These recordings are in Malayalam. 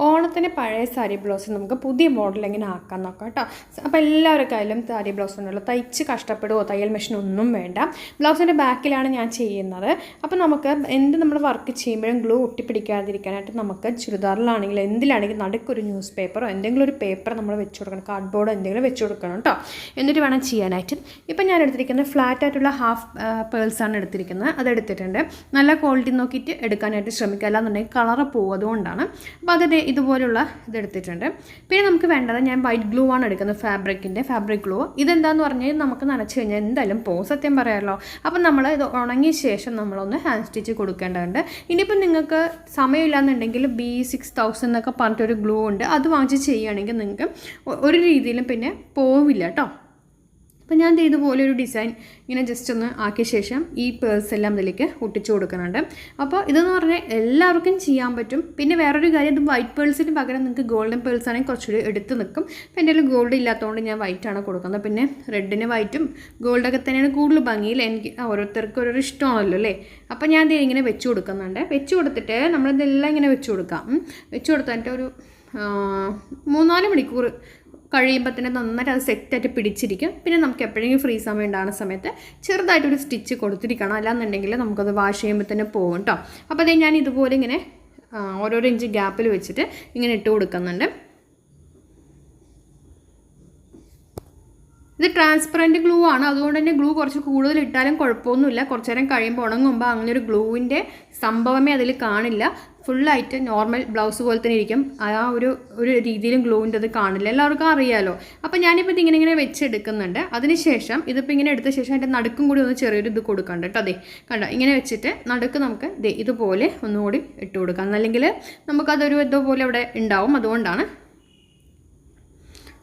ഓണത്തിന് പഴയ സാരി ബ്ലൗസ് നമുക്ക് പുതിയ മോഡൽ എങ്ങനെ ആക്കാൻ നോക്കാം കേട്ടോ. അപ്പോൾ എല്ലാവരുടെ കയ്യിലും സാരി ബ്ലൗസ് ഉണ്ടല്ലോ, തയ്ച്ച് കഷ്ടപ്പെടുവോ, തയ്യൽ മെഷീൻ ഒന്നും വേണ്ട. ബ്ലൗസിൻ്റെ ബാക്കിലാണ് ഞാൻ ചെയ്യുന്നത്. അപ്പോൾ നമുക്ക് എന്ത് നമ്മൾ വർക്ക് ചെയ്യുമ്പോഴും ഗ്ലൂ ഒട്ടിപ്പിടിക്കാതിരിക്കാനായിട്ട് നമുക്ക് ചുരിദാറിലാണെങ്കിലും എന്തിലാണെങ്കിലും നടുക്കൊരു ന്യൂസ് പേപ്പറോ എന്തെങ്കിലും ഒരു പേപ്പർ നമ്മൾ വെച്ച് കൊടുക്കണം, കാർഡ്ബോർഡോ എന്തെങ്കിലും വെച്ച് കൊടുക്കണം കേട്ടോ. എന്നിട്ട് വേണം ചെയ്യാനായിട്ട്. ഇപ്പം ഞാൻ എടുത്തിരിക്കുന്നത് ഫ്ലാറ്റ് ആയിട്ടുള്ള ഹാഫ് പേൾസാണ് എടുത്തിരിക്കുന്നത്. അതെടുത്തിട്ടുണ്ട്. നല്ല ക്വാളിറ്റി നോക്കിയിട്ട് എടുക്കാനായിട്ട് ശ്രമിക്കുക, അല്ലാന്നുണ്ടെങ്കിൽ കളറ് പോകും. അതുകൊണ്ടാണ്. അപ്പോൾ അത് ഇതുപോലുള്ള ഇതെടുത്തിട്ടുണ്ട്. പിന്നെ നമുക്ക് വേണ്ടത് ഞാൻ വൈറ്റ് ഗ്ലൂ ആണ് എടുക്കുന്നത്, ഫാബ്രിക് ഗ്ലൂ. ഇതെന്താണെന്ന് പറഞ്ഞാൽ നമുക്ക് നനച്ച് കഴിഞ്ഞാൽ എന്തായാലും പോകും, സത്യം പറയാമല്ലോ. അപ്പം നമ്മൾ ഇത് ഉണങ്ങിയ ശേഷം നമ്മളൊന്ന് ഹാൻഡ് സ്റ്റിച്ച് കൊടുക്കേണ്ടതുണ്ട്. ഇനിയിപ്പോൾ നിങ്ങൾക്ക് സമയമില്ലാന്നുണ്ടെങ്കിൽ B6000 എന്നൊക്കെ പറഞ്ഞിട്ടൊരു ഗ്ലൂ ഉണ്ട്, അത് വാങ്ങിച്ച് ചെയ്യുകയാണെങ്കിൽ നിങ്ങൾക്ക് ഒരു രീതിയിലും പിന്നെ പോവില്ല കേട്ടോ. അപ്പോൾ ഞാൻ ഇതുപോലെ ഒരു ഡിസൈൻ ഇങ്ങനെ ജസ്റ്റ് ഒന്ന് ആക്കിയ ശേഷം ഈ പേഴ്സ് എല്ലാം ഇതിലേക്ക് ഒട്ടിച്ചു കൊടുക്കുന്നുണ്ട്. അപ്പോൾ ഇതെന്ന് പറഞ്ഞാൽ എല്ലാവർക്കും ചെയ്യാൻ പറ്റും. പിന്നെ വേറൊരു കാര്യം, ഇത് വൈറ്റ് പേഴ്സിന് പകരം നിങ്ങൾക്ക് ഗോൾഡൻ പേഴ്സ് ആണെങ്കിൽ കുറച്ചുകൂടി എടുത്ത് നിൽക്കും. അപ്പോൾ എൻ്റെ കയ്യിൽ ഗോൾഡ് ഇല്ലാത്തതുകൊണ്ട് ഞാൻ വൈറ്റാണ് കൊടുക്കുന്നത്. പിന്നെ റെഡിന് വൈറ്റും ഗോൾഡൊക്കെ തന്നെയാണ് കൂടുതൽ ഭംഗിയിൽ. എനിക്ക് ഓരോരുത്തർക്കും ഓരോ ഇഷ്ടമാണല്ലോ അല്ലേ. അപ്പോൾ ഞാൻ ഇത് ഇങ്ങനെ വെച്ച് കൊടുക്കുന്നുണ്ട്. വെച്ച് കൊടുത്തിട്ട് നമ്മളിതെല്ലാം ഇങ്ങനെ വെച്ച് കൊടുക്കാം. വെച്ച് കൊടുത്തിട്ട് ഒരു 3-4 മണിക്കൂർ കഴിയുമ്പോൾ തന്നെ നന്നായിട്ട് അത് സെറ്റായിട്ട് പിടിച്ചിരിക്കും. പിന്നെ നമുക്ക് എപ്പോഴെങ്കിലും ഫ്രീ സമയം ഉണ്ടാകുന്ന സമയത്ത് ചെറുതായിട്ടൊരു സ്റ്റിച്ച് കൊടുത്തിരിക്കണം, അല്ലാന്നുണ്ടെങ്കിൽ നമുക്കത് വാഷ് ചെയ്യുമ്പോൾ തന്നെ പോകും കേട്ടോ. അപ്പോൾ അതേ ഞാൻ ഇതുപോലെ ഇങ്ങനെ ഓരോരോ ഇഞ്ച് ഗ്യാപ്പിൽ വെച്ചിട്ട് ഇങ്ങനെ ഇട്ട് കൊടുക്കുന്നുണ്ട്. ഇത് ട്രാൻസ്പെറൻറ്റ് ഗ്ലൂ ആണ്, അതുകൊണ്ട് തന്നെ ഗ്ലൂ കുറച്ച് കൂടുതൽ ഇട്ടാലും കുഴപ്പമൊന്നുമില്ല. കുറച്ച് നേരം കഴിയുമ്പോൾ ഉണങ്ങുമ്പോൾ അങ്ങനെ ഒരു ഗ്ലൂവിൻ്റെ സംഭവമേ അതിൽ കാണില്ല. ഫുള്ളായിട്ട് നോർമൽ ബ്ലൗസ് പോലെ തന്നെ ഇരിക്കും. ആ ഒരു രീതിയിലും ഗ്ലൂവിൻ്റെ അത് കാണില്ല, എല്ലാവർക്കും അറിയാമല്ലോ. അപ്പോൾ ഞാനിപ്പോൾ ഇതിങ്ങനെ വെച്ചെടുക്കുന്നുണ്ട്. അതിനുശേഷം ഇതിപ്പോൾ ഇങ്ങനെ എടുത്ത ശേഷം അതിൻ്റെ നടുക്കും കൂടി ഒന്ന് ചെറിയൊരു ഇത് കൊടുക്കണ്ട കേട്ടോ. അതെ കണ്ടോ, ഇങ്ങനെ വെച്ചിട്ട് നടുക്ക് നമുക്ക് ഇതുപോലെ ഒന്നുകൂടി ഇട്ട് കൊടുക്കാം, അല്ലെങ്കിൽ നമുക്കതൊരു ഇതുപോലെ അവിടെ ഉണ്ടാവും. അതുകൊണ്ടാണ്.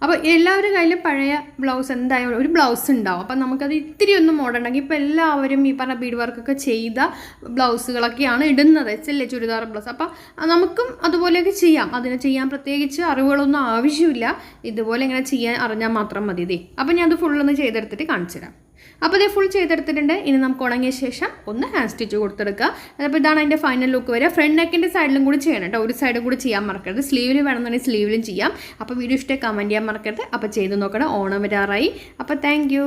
അപ്പോൾ എല്ലാവരുടെ കയ്യിലും പഴയ ബ്ലൗസ് എന്തായാലും ഒരു ബ്ലൗസ് ഉണ്ടാവും. അപ്പം നമുക്കത് ഇത്തിരി ഒന്നും മോഡുണ്ടെങ്കിൽ ഇപ്പോൾ എല്ലാവരും ഈ പറഞ്ഞ ബീഡ് വർക്കൊക്കെ ചെയ്ത ബ്ലൗസുകളൊക്കെയാണ് ഇടുന്നത്, ചെല്ലേ ചുരിദാർ ബ്ലൗസ്. അപ്പം നമുക്കും അതുപോലെയൊക്കെ ചെയ്യാം. അതിന് ചെയ്യാൻ പ്രത്യേകിച്ച് അറിവുകളൊന്നും ആവശ്യമില്ല. ഇതുപോലെ ഇങ്ങനെ ചെയ്യാൻ അറിഞ്ഞാൽ മാത്രം മതി. ഇതേ അപ്പം ഞാൻ അത് ഫുള്ളൊന്ന് ചെയ്തെടുത്തിട്ട് കാണിച്ചു തരാം. അപ്പോൾ ഇത് ഫുൾ ചെയ്തെടുത്തിട്ടുണ്ട്. ഇനി നമുക്ക് ഉണങ്ങിയ ശേഷം ഒന്ന് ഹാൻഡ് സ്റ്റിച്ച് കൊടുത്തെടുക്കുക. അപ്പോൾ ഇതാണ് അതിൻ്റെ ഫൈനൽ ലുക്ക് വരിക. ഫ്രണ്ട് നെക്കിൻ്റെ സൈഡിലും കൂടി ചെയ്യണം കേട്ടോ, ഒരു സൈഡും കൂടി ചെയ്യാൻ മറക്കരുത്. സ്ലീവിൽ വേണമെന്നുണ്ടെങ്കിൽ സ്ലീവിലും ചെയ്യാം. അപ്പോൾ വീഡിയോ ഇഷ്ടമായി കമൻറ്റ് ചെയ്യാൻ മറക്കരുത്. അപ്പോൾ ചെയ്ത് നോക്കണം. ഓണം വരാറായി. അപ്പോൾ താങ്ക്